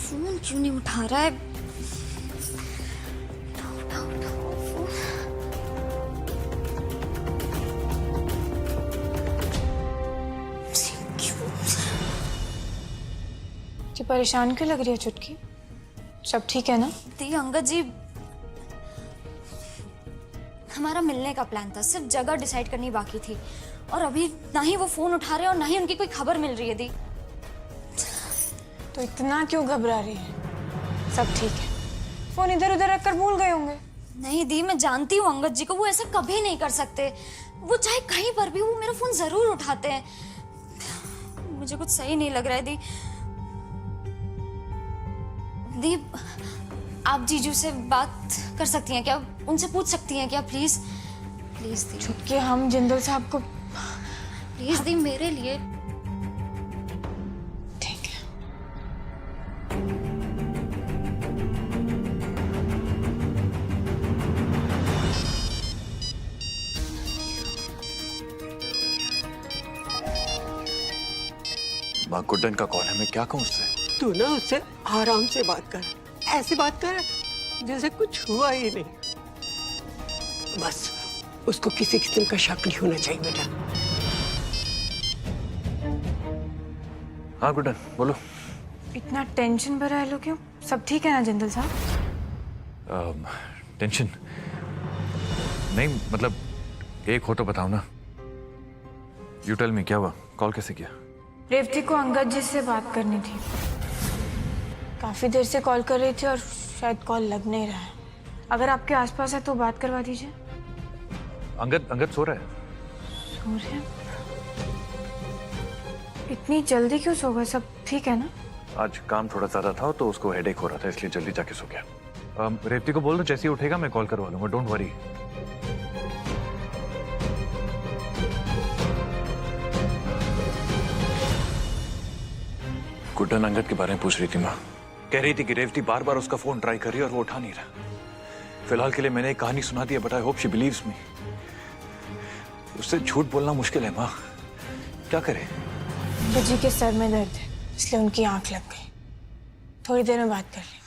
Phone क्यों नहीं उठा रहा है? उठाओ, उठाओ, उठाओ फोन। क्यों? कि परेशान क्यों लग रही है चुटकी? सब ठीक है ना? दी अंगद जी, हमारा मिलने का प्लान था, सिर्फ जगह डिसाइड करनी बाकी थी और अभी ना ही वो फोन उठा रहे और ना ही उनकी कोई खबर मिल रही है। दी तो इतना क्यों घबरा रही है? सब ठीक है। फोन इधर उधर रखकर भूल गए होंगे। नहीं दी, मैं जानती हूँ अंगद जी को, वो ऐसा कभी नहीं कर सकते। वो चाहे कहीं पर भी, वो मेरा फोन जरूर उठाते हैं। मुझे कुछ सही नहीं लग रहा है दी। दी, आप जीजू से बात कर सकती हैं क्या? उनसे पूछ सकती हैं क्या? प्लीज प्लीज दी। चुटकी, हम जिंदल साहब को प्लीज दी, मेरे लिए। ठीक है। गुड्डन का कॉल है, मैं क्या कहूँ उससे? तू ना उससे आराम से बात कर, ऐसी बात कर जैसे कुछ हुआ ही नहीं। बस उसको किसी किस्म का शक नहीं होना चाहिए बेटा। हाँ गुड्डन बोलो। इतना टेंशन भरा है लो क्यों? सब ठीक है ना जिंदल साहब? टेंशन नहीं, मतलब एक हो तो बताओ ना। यू टेल मी, क्या हुआ? कॉल कैसे किया? रेवती को अंगद जी से बात करनी थी। काफी देर से कॉल कर रही थी और शायद कॉल लग नहीं रहा है। अगर आपके आसपास है तो बात करवा दीजिए। अंगद सो रहा है। सो रहे हैं? इतनी जल्दी क्यों सो गए? सब ठीक है ना? आज काम थोड़ा ज्यादा था तो उसको हेडेक हो रहा था, इसलिए जल्दी जाके सो गया। रेवती को बोल दो जैसे ही उठेगा मैं कॉल करवा लूंगा, डोंट वरी। गुड्डन अंगद के बारे में पूछ रही थी माँ। कह रही थी कि रेवती बार बार उसका फोन ट्राई कर रही है और वो उठा नहीं रहा। फिलहाल के लिए मैंने एक कहानी सुना दी है, but I hope she believes me. उससे झूठ बोलना मुश्किल है माँ, क्या करे? जी के सर में दर्द है, इसलिए उनकी आंख लग गई। थोड़ी देर में बात कर ली।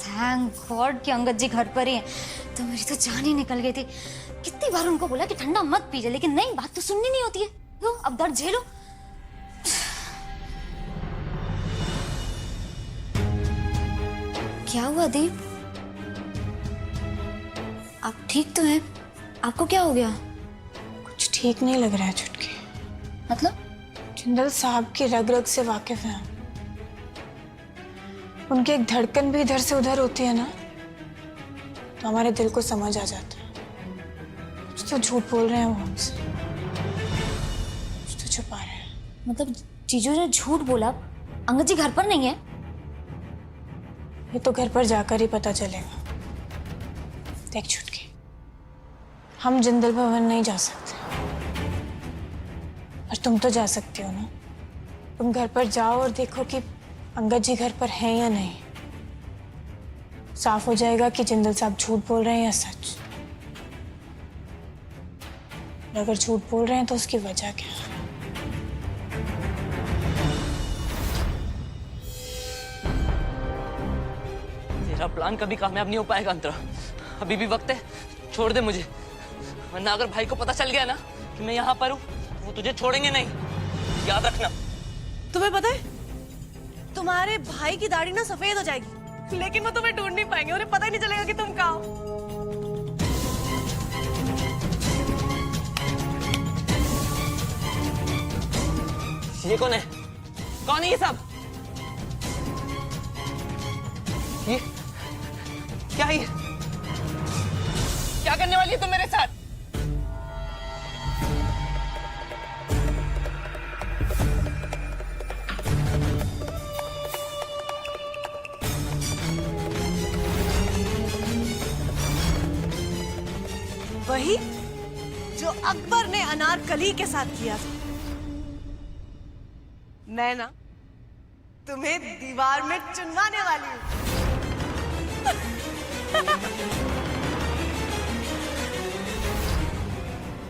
थैंक गॉड कि अंगद जी घर पर ही हैं, तो मेरी तो जान ही निकल गई थी। कितनी बार उनको बोला कि ठंडा मत पीजिए, लेकिन नहीं, बात तो सुननी नहीं होती है। लो अब दर्द झेलो। क्या हुआ दीप? आप ठीक तो हैं? आपको क्या हो गया? कुछ ठीक नहीं लग रहा है चुटकी। मतलब? जिंदल साहब की रग रग से वाकिफ है। उनकी एक धड़कन भी इधर से उधर होती है ना, तो हमारे दिल को समझ आ जाता है। कुछ तो झूठ बोल रहे हैं वो हमसे, कुछ तो छुपा रहे हैं। मतलब जीजू ने झूठ बोला? अंगद जी घर पर नहीं है? ये तो घर पर जाकर ही पता चलेगा। देख चुटकी, हम जिंदल भवन नहीं जा सकते, पर तुम तो जा सकती हो ना। तुम घर पर जाओ और देखो कि अंगद जी घर पर हैं या नहीं। साफ हो जाएगा कि जिंदल साहब झूठ बोल रहे हैं या सच। अगर झूठ बोल रहे हैं तो उसकी वजह क्या है? तेरा प्लान कभी कामयाब नहीं हो पाएगा अंतरा। अभी भी वक्त है, छोड़ दे मुझे, वरना अगर भाई को पता चल गया ना कि मैं यहाँ पर हूँ, वो तुझे छोड़ेंगे नहीं, याद रखना। तुम्हें पता है, तुम्हारे भाई की दाढ़ी ना सफेद हो जाएगी, लेकिन वो तुम्हें ढूंढ नहीं पाएंगे, उन्हें पता ही नहीं चलेगा कि तुम कहाँ हो। ये कौन है? कौन है ये सब? ये क्या है? क्या करने वाली है तुम मेरे साथ? वही जो अकबर ने अनारकली के साथ किया था। मैं ना तुम्हें दीवार में चुनवाने वाली हूँ।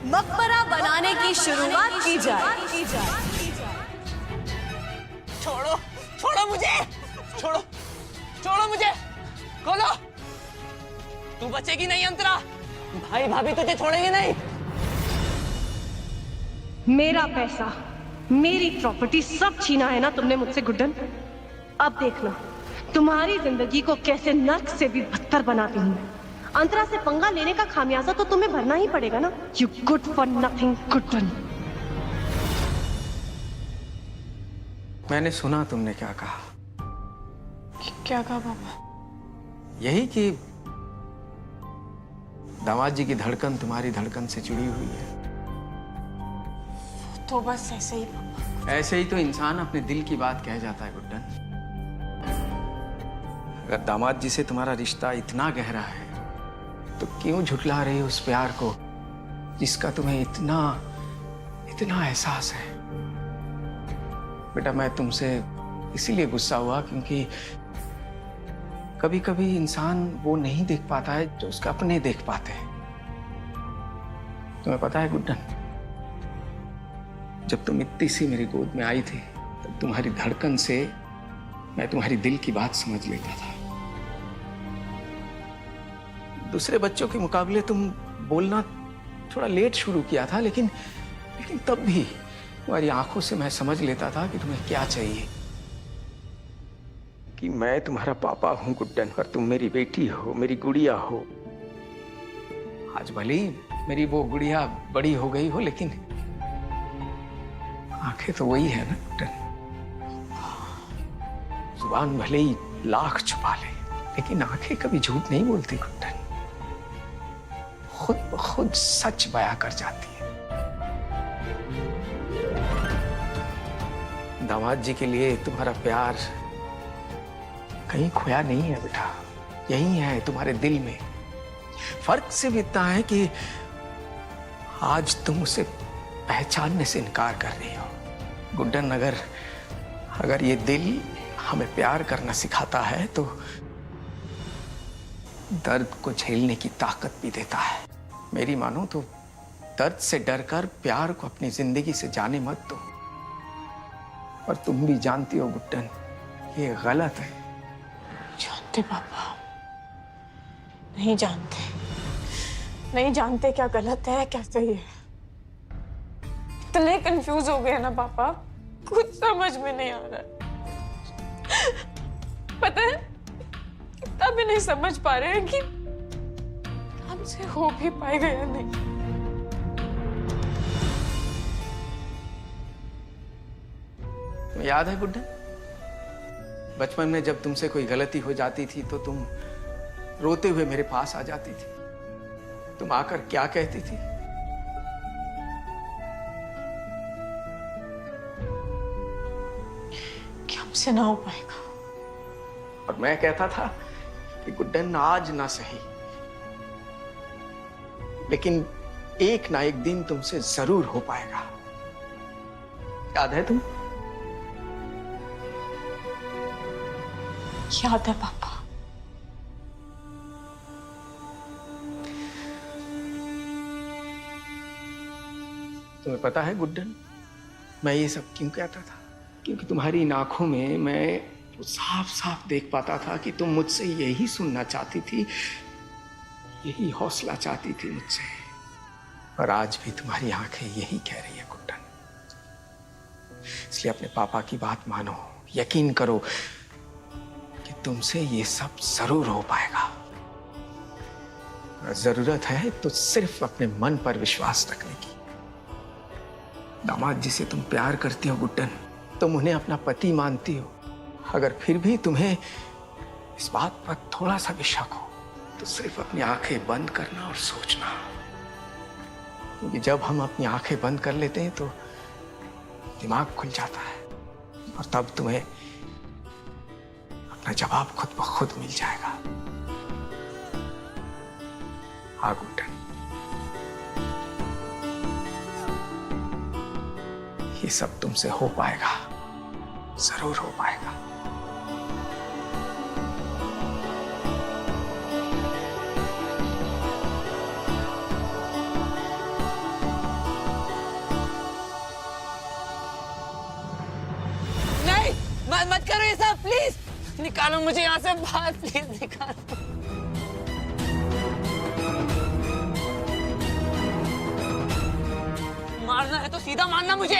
मकबरा बनाने की शुरुआत की जाए। छोड़ो, छोड़ो मुझे, छोड़ो। छोड़ो मुझे, खोलो। तू बचेगी नहीं अंतरा, भाई भाभी तुझे छोड़ेंगे नहीं। मेरा पैसा, मेरी प्रॉपर्टी सब छीना है ना तुमने मुझसे गुड्डन। अब देखना तुम्हारी जिंदगी को कैसे नर्क से भी बदतर बनाती हूँ। अंतरा से पंगा लेने का खामियाजा तो तुम्हें भरना ही पड़ेगा ना। You good for nothing Guddan. मैंने सुना तुमने क्या कहा। क्या कहा पापा? यही कि दामाद जी की धड़कन तुम्हारी धड़कन से जुड़ी हुई है। तो बस ऐसे ही पापा। ऐसे ही तो इंसान अपने दिल की बात कह जाता है गुड्डन। अगर दामाद जी से तुम्हारा रिश्ता इतना गहरा है तो क्यों झुठला रही हो उस प्यार को जिसका तुम्हें इतना इतना एहसास है। बेटा मैं तुमसे इसीलिए गुस्सा हुआ क्योंकि कभी कभी इंसान वो नहीं देख पाता है जो उसके अपने देख पाते हैं। तुम्हें पता है गुड्डन, जब तुम इतनी सी मेरी गोद में आई थी तब तुम्हारी धड़कन से मैं तुम्हारी दिल की बात समझ लेता था। दूसरे बच्चों के मुकाबले तुम बोलना थोड़ा लेट शुरू किया था, लेकिन तब भी तुम्हारी आंखों से मैं समझ लेता था कि तुम्हें क्या चाहिए। कि मैं तुम्हारा पापा हूं गुड्डन और तुम मेरी बेटी हो, मेरी गुड़िया हो। आज भले ही मेरी वो गुड़िया बड़ी हो गई हो लेकिन आंखें तो वही है ना गुड्डन। जुबान भले ही लाख छुपा ले लेकिन आंखें कभी झूठ नहीं बोलती गुड्डन, खुद ब खुद सच बयां कर जाती है। दामाद जी के लिए तुम्हारा प्यार कहीं खोया नहीं है बेटा, यही है तुम्हारे दिल में। फर्क सिर्फ इतना है कि आज तुम उसे पहचानने से इनकार कर रही हो। गुड्डन अगर ये दिल हमें प्यार करना सिखाता है तो दर्द को झेलने की ताकत भी देता है। मेरी मानो तो दर्द से डरकर प्यार को अपनी जिंदगी से जाने मत दो। और तुम भी जानती हो गुड्डन ये गलत है। जानते पापा, नहीं जानते, नहीं जानते क्या गलत है क्या सही है। इतने कंफ्यूज हो गए ना पापा, कुछ समझ में नहीं आ रहा है। पता है इतना भी नहीं समझ पा रहे हैं कि हमसे हो भी पाएगा या नहीं। तुम्हें याद है गुड्डन, बचपन में जब तुमसे कोई गलती हो जाती थी तो तुम रोते हुए मेरे पास आ जाती थी। तुम आकर क्या कहती थी? कि हमसे ना हो पाएगा। और मैं कहता था कि गुड्डन आज ना सही लेकिन एक ना एक दिन तुमसे जरूर हो पाएगा। याद है तुम? याद है पापा। तुम्हें पता है गुड्डन, मैं ये सब क्यों कहता था? क्योंकि तुम्हारी इन आंखों में मैं तो साफ साफ देख पाता था कि तुम मुझसे यही सुनना चाहती थी, यही हौसला चाहती थी मुझसे। और आज भी तुम्हारी आंखें यही कह रही है गुड्डन। इसलिए अपने पापा की बात मानो, यकीन करो कि तुमसे ये सब जरूर हो पाएगा। अगर जरूरत है तो सिर्फ अपने मन पर विश्वास रखने की। दामाद जी से तुम प्यार करती हो गुड्डन, तुम उन्हें अपना पति मानती हो। अगर फिर भी तुम्हें इस बात पर थोड़ा सा भी शक हो तो सिर्फ अपनी आंखें बंद करना और सोचना, क्योंकि जब हम अपनी आंखें बंद कर लेते हैं तो दिमाग खुल जाता है और तब तुम्हें अपना जवाब खुद ब खुद मिल जाएगा। हाँ गुड्डन, ये सब तुमसे हो पाएगा, जरूर हो पाएगा। नहीं, मत करो ये सब प्लीज। निकालो मुझे यहाँ से बाहर, प्लीज निकालो। मारना है तो सीधा मारना मुझे।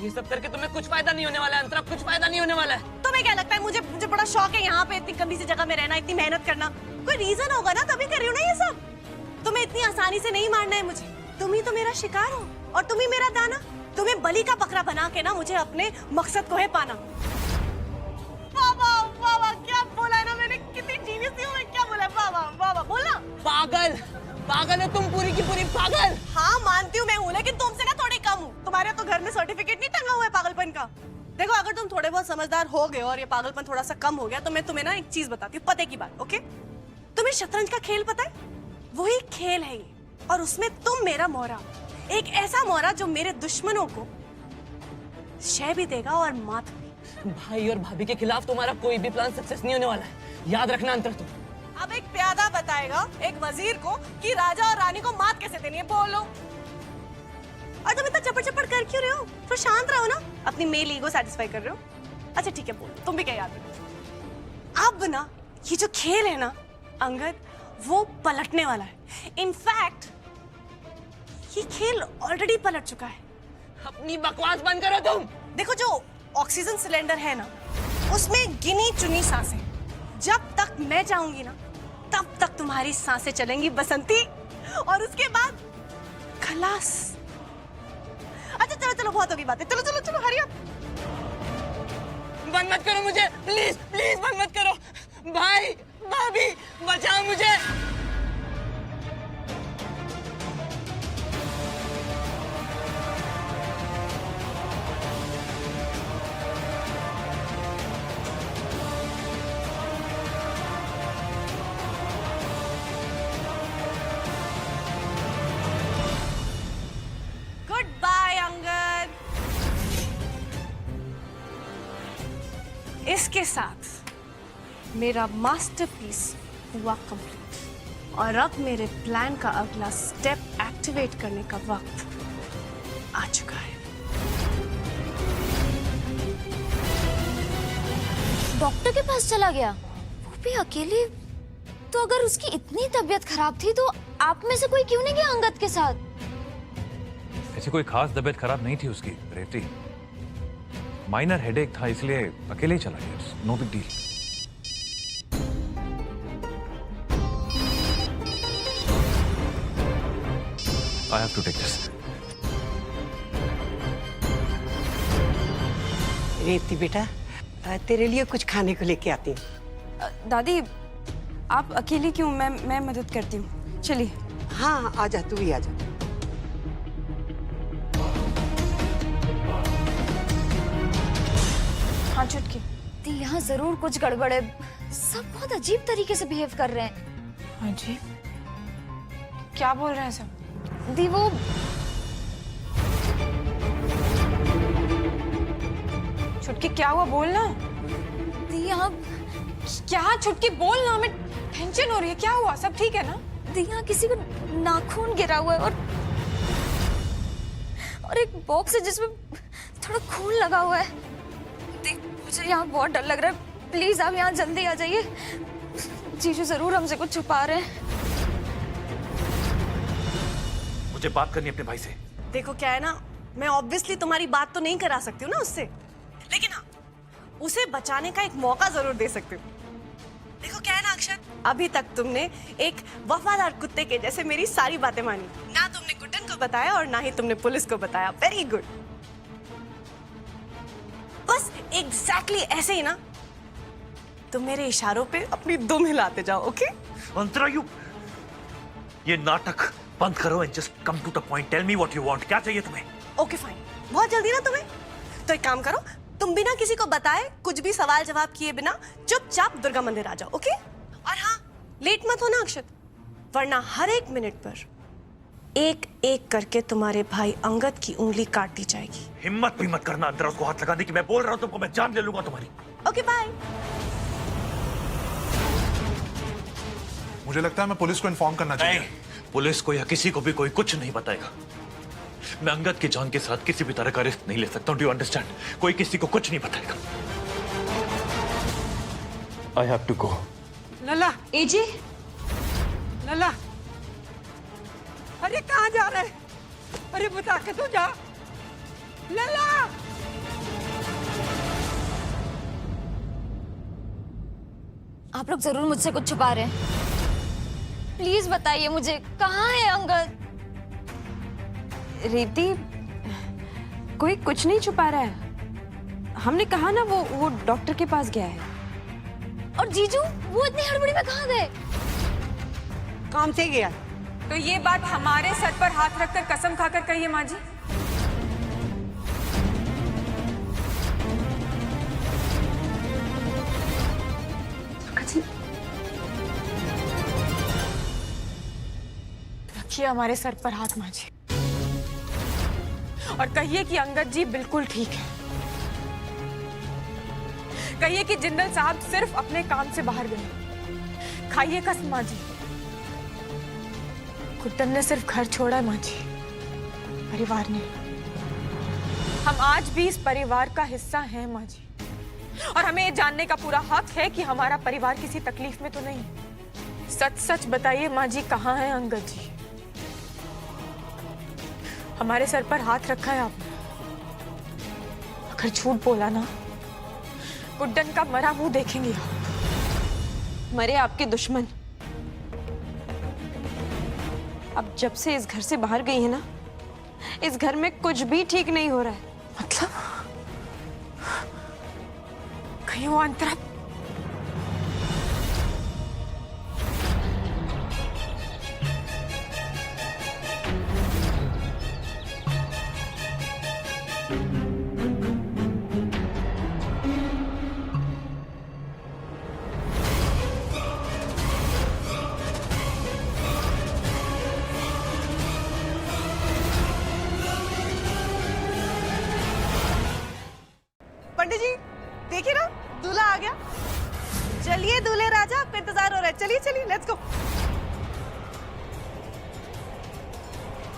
ये सब करके तुम्हें कुछ फायदा नहीं होने वाला है अंतरा, कुछ फायदा नहीं होने वाला है। तुम्हें क्या लगता है मुझे मुझे बड़ा शौक है यहाँ पे इतनी गंदी सी जगह में रहना, इतनी मेहनत करना? कोई रीजन होगा ना, तभी कर रही हूँ ना ये सब। तुम्हें इतनी आसानी से नहीं मारना है मुझे। तुम ही तो मेरा शिकार हो और तुम ही मेरा दाना। तुम्हें बलि का बकरा बना के ना मुझे अपने मकसद को है पाना। बाबा बाबा क्या बोला है ना मैंने, कितनी जीनियस हूँ मैं, क्या बोला बाबा बाबा बोलना। पागल पागल हो तुम, पूरी की पूरी पागल। हाँ मानती हूँ मैं हूँ, लेकिन तुमसे ना थोड़ी कम हूँ। तुम्हारे तो घर में सर्टिफिकेट नहीं टंगा हुआ है पागलपन का। देखो अगर तुम थोड़े बहुत समझदार हो गए और ये पागलपन थोड़ा सा कम हो गया तो मैं तुम्हें ना एक चीज बताती हूँ, पते की बात। ओके, तुम्हें शतरंज का खेल पता है? वही खेल है ये, और उसमें तुम मेरा मोहरा, एक ऐसा मोहरा जो मेरे दुश्मनों को शय भी देगा और मात भी। भाई और भाभी के खिलाफ तुम्हारा कोई भी प्लान सक्सेस नहीं होने वाला है, याद रखना अंतर। तुम अब एक प्यादा बताएगा एक वजीर को कि राजा और रानी को मात कैसे देनी है, बोलो। और तुम इतना चपड़ चपड़ कर क्यों रहे हो? तो शांत रहो ना, अपनी मेल ईगो सेटिस्फाई कर रहे हो। अच्छा ठीक है, बोलो तुम भी क्या याद रखो। अब ना ये जो खेल है ना अंगद, वो पलटने वाला है। इनफैक्ट ये खेल ऑलरेडी पलट चुका है। अपनी बकवास बंद करो तुम। देखो जो ऑक्सीजन सिलेंडर है ना, उसमें गिनी चुनी सांसें। जब तक मैं जाऊंगी ना तब तक तुम्हारी सांसें चलेंगी बसंती, और उसके बाद खलास। अच्छा चलो चलो बहुत होगी बातें, चलो चलो चलो हरी अप। बंद मत करो मुझे, प्लीज प्लीज बंद मत करो। भाई भाभी बचाओ मुझे। Goodbye Angad. इसके साथ मेरा मास्टरपीस हुआ कंप्लीट, और अब मेरे प्लान का अगला स्टेप एक्टिवेट करने का वक्त आ चुका है। डॉक्टर के पास चला गया, वो भी अकेले। तो अगर उसकी इतनी तबीयत खराब थी तो आप में से कोई क्यों नहीं गया अंगद के साथ? ऐसी कोई खास तबीयत खराब नहीं थी उसकी रेवती, माइनर हेडेक था इसलिए अकेले ही चला गया, no big deal. I have to take this. Revathi बेटा, तेरे लिए कुछ खाने को लेके आती हूँ। दादी आप अकेली क्यों? मैं मदद करती हूँ, चलिए। हाँ आजा, तू भी आजा। हाँ चुटकी। दी यहाँ जरूर कुछ गड़बड़ है, सब बहुत अजीब तरीके से बिहेव कर रहे हैं। हाँ जी, क्या बोल रहे हैं सब? दी वो छुटकी क्या हुआ, बोलना। दी यहाँ क्या छुटकी बोलना, हमें टेंशन हो रही है। क्या हुआ, सब ठीक है ना? दी यहाँ किसी को नाखून गिरा हुआ है और एक बॉक्स है जिसमें थोड़ा खून लगा हुआ है। दी मुझे यहाँ बहुत डर लग रहा है, प्लीज आप यहाँ जल्दी आ जाइए। जीजू जरूर हमसे कुछ छुपा रहे हैं। मुझे बात करनी है अपने भाई से। देखो क्या है ना, मैं ऑब्वियसली तुम्हारी बात तो नहीं करा सकती हूँ ना उससे, लेकिन हाँ उसे बचाने का एक मौका जरूर दे सकती हूँ। देखो क्या है ना अक्षत, अभी तक तुमने एक वफादार कुत्ते के जैसे मेरी सारी बातें मानी। ना तुमने गुड्डन को बताया और ना ही तुमने पुलिस को बताया। Very good. बस एग्जैक्टली ऐसे ही ना तुम मेरे इशारों पे अपनी दुम हिलाते जाओ। ओके अंतरा, ये नाटक बंद करो and just come to the point. Tell me what you want. क्या चाहिए तुम्हें? ओके फाइन, बहुत जल्दी ना तुम्हें। तो एक काम करो, तुम बिना किसी को बताए, कुछ भी सवाल जवाब किए बिना चुपचाप दुर्गा मंदिर आ जाओ। ओके? और हाँ, लेट मत होना अक्षत, वरना हर एक मिनट पर एक एक करके तुम्हारे भाई अंगद की उंगली काट दी जाएगी। हिम्मत भी मत करना अंतरा उसको हाथ लगाने की। मैं बोल रहा हूँ तुमको, मैं जान ले लूंगा तुम्हारी। Okay bye. मुझे लगता है मैं पुलिस को इन्फॉर्म करना चाहिए। नहीं, पुलिस को या किसी को भी कोई कुछ नहीं बताएगा। मैं अंगद की जान के साथ किसी भी तरह का रिस्क नहीं ले सकता हूं। Do you understand? कोई किसी को कुछ नहीं बताएगा। I have to go. लला, एजी लला, अरे कहाँ जा रहे? अरे बता के तो जा, लला। आप लोग जरूर मुझसे कुछ छुपा रहे हैं। प्लीज बताइए मुझे, कहाँ है अंगद? रेवती, कोई कुछ नहीं छुपा रहा है। हमने कहा ना वो डॉक्टर के पास गया है। और जीजू, वो इतनी हड़बड़ी में कहाँ गए? काम से गया। तो ये बात हमारे सर पर हाथ रखकर कसम खाकर कहिए माँ जी। रखिए हमारे सर पर हाथ माँ जी, और कहिए कि अंगद जी बिल्कुल ठीक है। कहिए कि जिंदल साहब सिर्फ अपने काम से बाहर गए। खाइए कसम माँ जी। गुड्डन ने सिर्फ घर छोड़ा है माँ जी, परिवार ने। हम आज भी इस परिवार का हिस्सा हैं माँ जी, और हमें ये जानने का पूरा हक है कि हमारा परिवार किसी तकलीफ में तो नहीं। सच सच बताइए माँ जी, कहाँ है अंगद जी? हमारे सर पर हाथ रखा है आपने। अगर झूठ बोला ना, गुड्डन का मरा मुंह देखेंगे आप। मरे आपके दुश्मन। अब जब से इस घर से बाहर गई है ना, इस घर में कुछ भी ठीक नहीं हो रहा है। मतलब कहीं वो अंतरा पंडित जी देखिए ना, दूल्हा आ गया। चलिए दूल्हे राजा, आपका इंतजार हो रहा है। चलिए चलिए, लेट्स गो।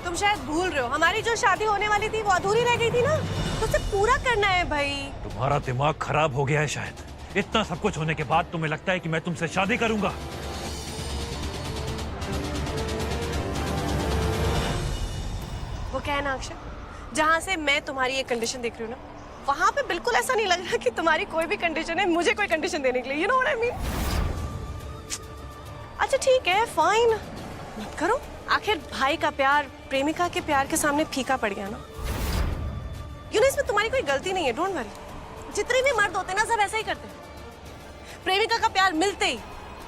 तुम शायद भूल रहे हो, हमारी जो शादी होने वाली थी वो अधूरी रह गई थी ना, तो उसे पूरा करना है भाई। तुम्हारा दिमाग खराब हो गया है शायद। इतना सब कुछ होने के बाद तुम्हें लगता है कि मैं तुमसे शादी करूंगा? वो क्या है ना अक्षय, जहाँ से मैं तुम्हारी ये कंडीशन देख रही हूँ ना, वहां पे बिल्कुल ऐसा नहीं लग रहा कि तुम्हारी कोई भी कंडीशन है मुझे कोई कंडीशन देने के लिए। You know what I mean? अच्छा ठीक है, फाइन, मत करो। आखिर भाई का प्यार प्रेमिका के प्यार के सामने फीका पड़ गया ना। यू नो, इसमें तुम्हारी कोई गलती नहीं है, डोंट वरी। जितने भी मर्द होते हैं ना, सब ऐसा ही करते हैं। प्रेमिका का प्यार मिलते ही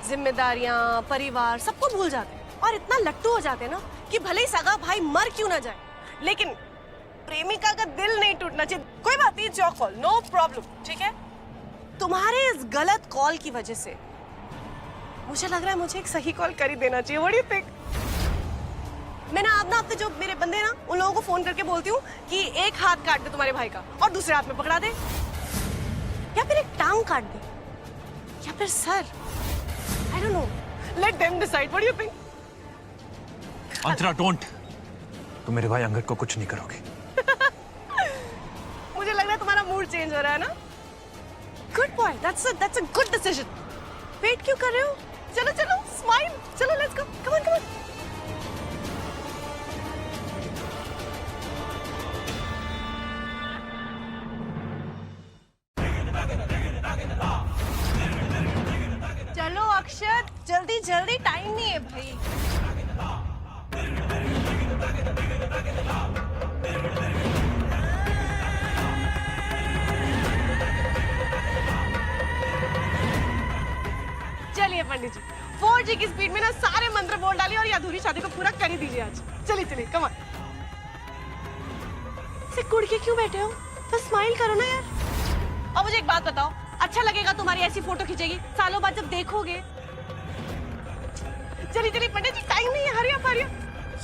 जिम्मेदारियां, परिवार, सबको भूल जाते हैं और इतना लट्टू हो जाते हैं ना कि भले ही सगा भाई मर क्यों ना जाए, लेकिन प्रेमिका का दिल नहीं टूटना चाहिए। कोई बात नहीं, it's your call, no problem, ठीक है? तुम्हारे इस गलत कॉल की वजह से मुझे लग रहा है मुझे एक सही कॉल कर ही देना चाहिए। What do you think? मैं ना अब ना अपने जो मेरे बंदे ना, उन लोगों को फोन करके बोलती हूँ कि एक हाथ काट दे तुम्हारे भाई का और दूसरे हाथ में पकड़ा दे, या फिर एक टांग काट दे, या फिर sir. I don't know, let them decide. What do you think? Antara, don't. तुम मेरे भाई अंगद को कुछ नहीं करोगे। मुझे लग रहा है तुम्हारा मूड चेंज हो रहा है ना। Good boy, that's a good decision. Wait क्यों कर रहे हो? चलो चलो, स्माइल, चलो let's go, come on come on. चलो अक्षर, जल्दी जल्दी, टाइम नहीं है भाई। चलिए पंडित जी, 4G की स्पीड में ना सारे मंत्र बोल डालिए और ये अधूरी शादी को पूरा कर ही दीजिए आज। चलिए चलिए, कम ऑन। से कुड़ के क्यों बैठे हो? बस स्माइल करो ना यार। और मुझे एक बात बताओ, अच्छा लगेगा तुम्हारी ऐसी फोटो खींचेगी सालों बाद जब देखोगे? चलिए चलिए पंडित जी, टाइम नहीं है, hurry up hurry up.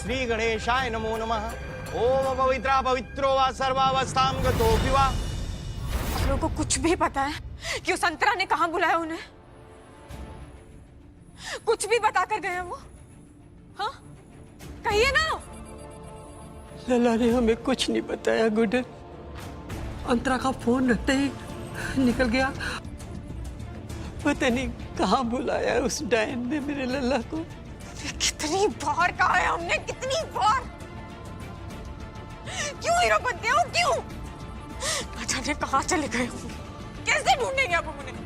Shri गणेशाय नमो नमः। ओम पवित्रा पवित्रो वा सर्वावस्थां गतोऽपि वा। आप लोगों को कुछ भी पता है कि उस अंतरा ने कहाँ बुलाया उन्हें? कुछ भी बता कर गए वो? हाँ, कहिए ना। लला ने हमें कुछ नहीं बताया गुड्डन। अंतरा का फोन रहते ही निकल गया। पता नहीं कहाँ बुलाया उस डायन ने मेरे लल्ला को? कितनी बार कहा है हमने, कितनी बार? क्यों हीरो बनते हो, क्यों? न जाने कहाँ चले गए होंगे, कैसे ढूंढेंगे अब हम उन्हें?